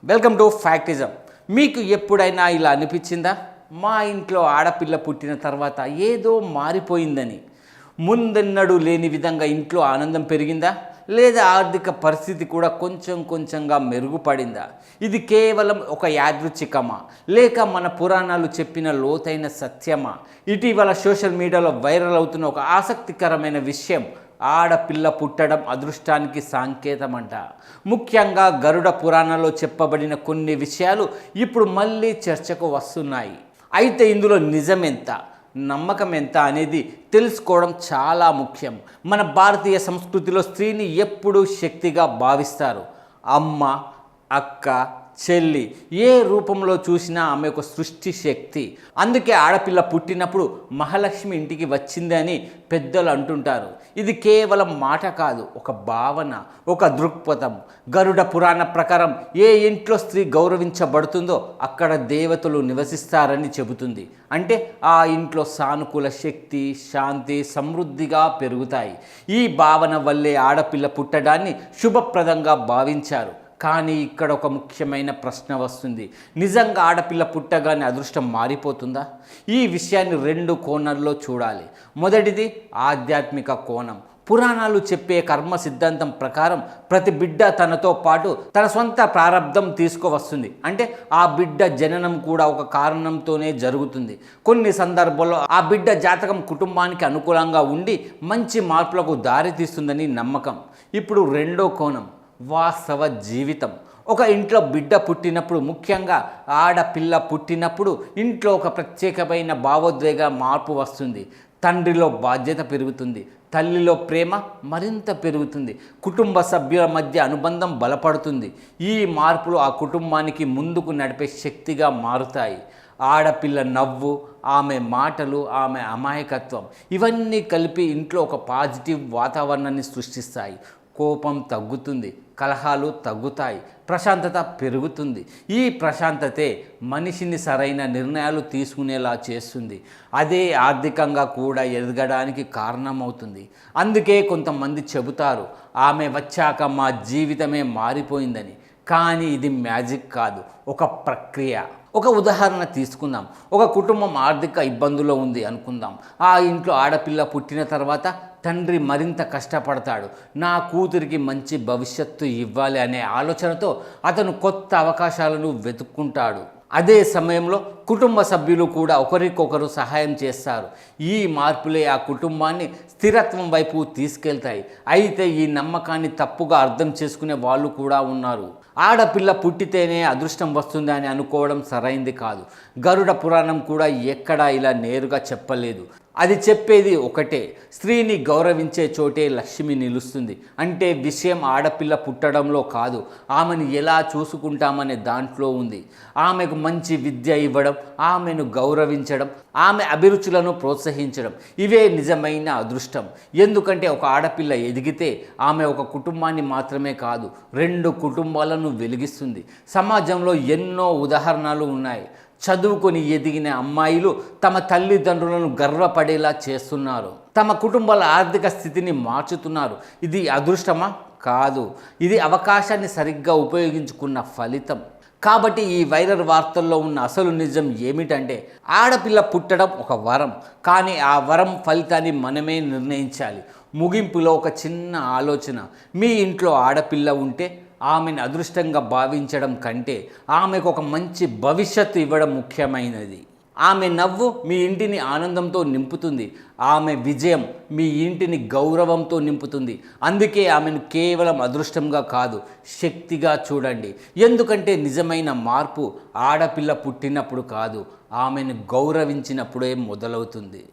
Welcome to ఫ్యాక్టిజం. మీకు ఎప్పుడైనా ఇలా అనిపించిందా? మా ఇంట్లో ఆడపిల్ల పుట్టిన తర్వాత ఏదో మారిపోయిందని. ముందెన్నడూ లేని విధంగా ఇంట్లో ఆనందం పెరిగిందా? లేదా ఆర్థిక పరిస్థితి కూడా కొంచెంగా మెరుగుపడిందా? ఇది కేవలం ఒక యాదృచ్ఛికమా, లేక మన పురాణాలు చెప్పిన లోతైన సత్యమా? ఇటీవల సోషల్ మీడియాలో వైరల్ అవుతున్న ఒక ఆసక్తికరమైన విషయం, ఆడపిల్ల పుట్టడం అదృష్టానికి సంకేతమంట. ముఖ్యంగా గరుడ పురాణంలో చెప్పబడిన కొన్ని విషయాలు ఇప్పుడు మళ్ళీ చర్చకు వస్తున్నాయి. అయితే ఇందులో నిజమెంత, నమ్మకం ఎంత అనేది తెలుసుకోవడం చాలా ముఖ్యం. మన భారతీయ సంస్కృతిలో స్త్రీని ఎప్పుడూ శక్తిగా భావిస్తారు. అమ్మ, అక్క, చెల్లి, ఏ రూపంలో చూసినా ఆమె ఒక సృష్టి శక్తి. అందుకే ఆడపిల్ల పుట్టినప్పుడు మహాలక్ష్మి ఇంటికి వచ్చింది అని పెద్దలు అంటుంటారు. ఇది కేవలం మాట కాదు, ఒక భావన, ఒక దృక్పథం. గరుడ పురాణ ప్రకారం ఏ ఇంట్లో స్త్రీ గౌరవించబడుతుందో అక్కడ దేవతలు నివసిస్తారని చెబుతుంది. అంటే ఆ ఇంట్లో సానుకూల శక్తి, శాంతి, సమృద్ధిగా పెరుగుతాయి. ఈ భావన వల్లే ఆడపిల్ల పుట్టడాన్ని శుభప్రదంగా భావించారు. కానీ ఇక్కడ ఒక ముఖ్యమైన ప్రశ్న వస్తుంది. నిజంగా ఆడపిల్ల పుట్టగానే అదృష్టం మారిపోతుందా? ఈ విషయాన్ని రెండు కోణాల్లో చూడాలి. మొదటిది ఆధ్యాత్మిక కోణం. పురాణాలు చెప్పే కర్మ సిద్ధాంతం ప్రకారం ప్రతి బిడ్డ తనతో పాటు తన సొంత ప్రారంధం తీసుకువస్తుంది. అంటే ఆ బిడ్డ జననం కూడా ఒక కారణంతోనే జరుగుతుంది. కొన్ని సందర్భాల్లో ఆ బిడ్డ జాతకం కుటుంబానికి అనుకూలంగా ఉండి మంచి మార్పులకు దారితీస్తుందని నమ్మకం. ఇప్పుడు రెండో కోణం, వాస్తవ జీవితం. ఒక ఇంట్లో బిడ్డ పుట్టినప్పుడు, ముఖ్యంగా ఆడపిల్ల పుట్టినప్పుడు ఇంట్లో ఒక ప్రత్యేకమైన భావోద్వేగ మార్పు వస్తుంది. తండ్రిలో బాధ్యత పెరుగుతుంది, తల్లిలో ప్రేమ మరింత పెరుగుతుంది, కుటుంబ సభ్యుల మధ్య అనుబంధం బలపడుతుంది. ఈ మార్పులు ఆ కుటుంబానికి ముందుకు నడిపే శక్తిగా మారుతాయి. ఆడపిల్ల నవ్వు, ఆమె మాటలు, ఆమె అమాయకత్వం, ఇవన్నీ కలిపి ఇంట్లో ఒక పాజిటివ్ వాతావరణాన్ని సృష్టిస్తాయి. కోపం తగ్గుతుంది, కలహాలు తగ్గుతాయి, ప్రశాంతత పెరుగుతుంది. ఈ ప్రశాంతతే మనిషిని సరైన నిర్ణయాలు తీసుకునేలా చేస్తుంది. అదే ఆర్థికంగా కూడా ఎదగడానికి కారణమవుతుంది. అందుకే కొంతమంది చెబుతారు, ఆమె వచ్చాక మా జీవితమే మారిపోయిందని. కానీ ఇది మ్యాజిక్ కాదు, ఒక ప్రక్రియ. ఒక ఉదాహరణ తీసుకుందాం. ఒక కుటుంబం ఆర్థిక ఇబ్బందుల్లో ఉంది అనుకుందాం. ఆ ఇంట్లో ఆడపిల్ల పుట్టిన తర్వాత తండ్రి మరింత కష్టపడతాడు. నా కూతురికి మంచి భవిష్యత్తు ఇవ్వాలి అనే ఆలోచనతో అతను కొత్త అవకాశాలను వెతుక్కుంటాడు. అదే సమయంలో కుటుంబ సభ్యులు కూడా ఒకరికొకరు సహాయం చేస్తారు. ఈ మార్పులే ఆ కుటుంబాన్ని స్థిరత్వం వైపు తీసుకెళ్తాయి. అయితే ఈ నమ్మకాన్ని తప్పుగా అర్థం చేసుకునే వాళ్ళు కూడా ఉన్నారు. ఆడపిల్ల పుట్టితేనే అదృష్టం వస్తుంది అని అనుకోవడం సరైంది కాదు. గరుడ పురాణం కూడా ఎక్కడా ఇలా నేరుగా చెప్పలేదు. అది చెప్పేది ఒకటే, స్త్రీని గౌరవించే చోటే లక్ష్మి నిలుస్తుంది. అంటే విషయం ఆడపిల్ల పుట్టడంలో కాదు, ఆమెను ఎలా చూసుకుంటామనే దాంట్లో ఉంది. ఆమెకు మంచి విద్య ఇవ్వడం, ఆమెను గౌరవించడం, ఆమె అభిరుచులను ప్రోత్సహించడం, ఇవే నిజమైన అదృష్టం. ఎందుకంటే ఒక ఆడపిల్ల ఎదిగితే ఆమె ఒక కుటుంబాన్ని మాత్రమే కాదు, రెండు కుటుంబాలను వెలిగిస్తుంది. సమాజంలో ఎన్నో ఉదాహరణలు ఉన్నాయి. చదువుకొని ఎదిగిన అమ్మాయిలు తమ తల్లిదండ్రులను గర్వపడేలా చేస్తున్నారు, తమ కుటుంబాల ఆర్థిక స్థితిని మార్చుతున్నారు. ఇది అదృష్టమా? కాదు, ఇది అవకాశాన్ని సరిగ్గా ఉపయోగించుకున్న ఫలితం. కాబట్టి ఈ వైరల్ వార్తల్లో ఉన్న అసలు నిజం ఏమిటంటే, ఆడపిల్ల పుట్టడం ఒక వరం, కానీ ఆ వరం ఫలితాన్ని మనమే నిర్ణయించాలి. ముగింపులో ఒక చిన్న ఆలోచన, మీ ఇంట్లో ఆడపిల్ల ఉంటే ఆమెను అదృష్టంగా భావించడం కంటే ఆమెకు ఒక మంచి భవిష్యత్తు ఇవ్వడం ముఖ్యమైనది. ఆమె నవ్వు మీ ఇంటిని ఆనందంతో నింపుతుంది, ఆమె విజయం మీ ఇంటిని గౌరవంతో నింపుతుంది. అందుకే ఆమెను కేవలం అదృష్టంగా కాదు, శక్తిగా చూడండి. ఎందుకంటే నిజమైన మార్పు ఆడపిల్ల పుట్టినప్పుడు కాదు, ఆమెను గౌరవించినప్పుడే మొదలవుతుంది.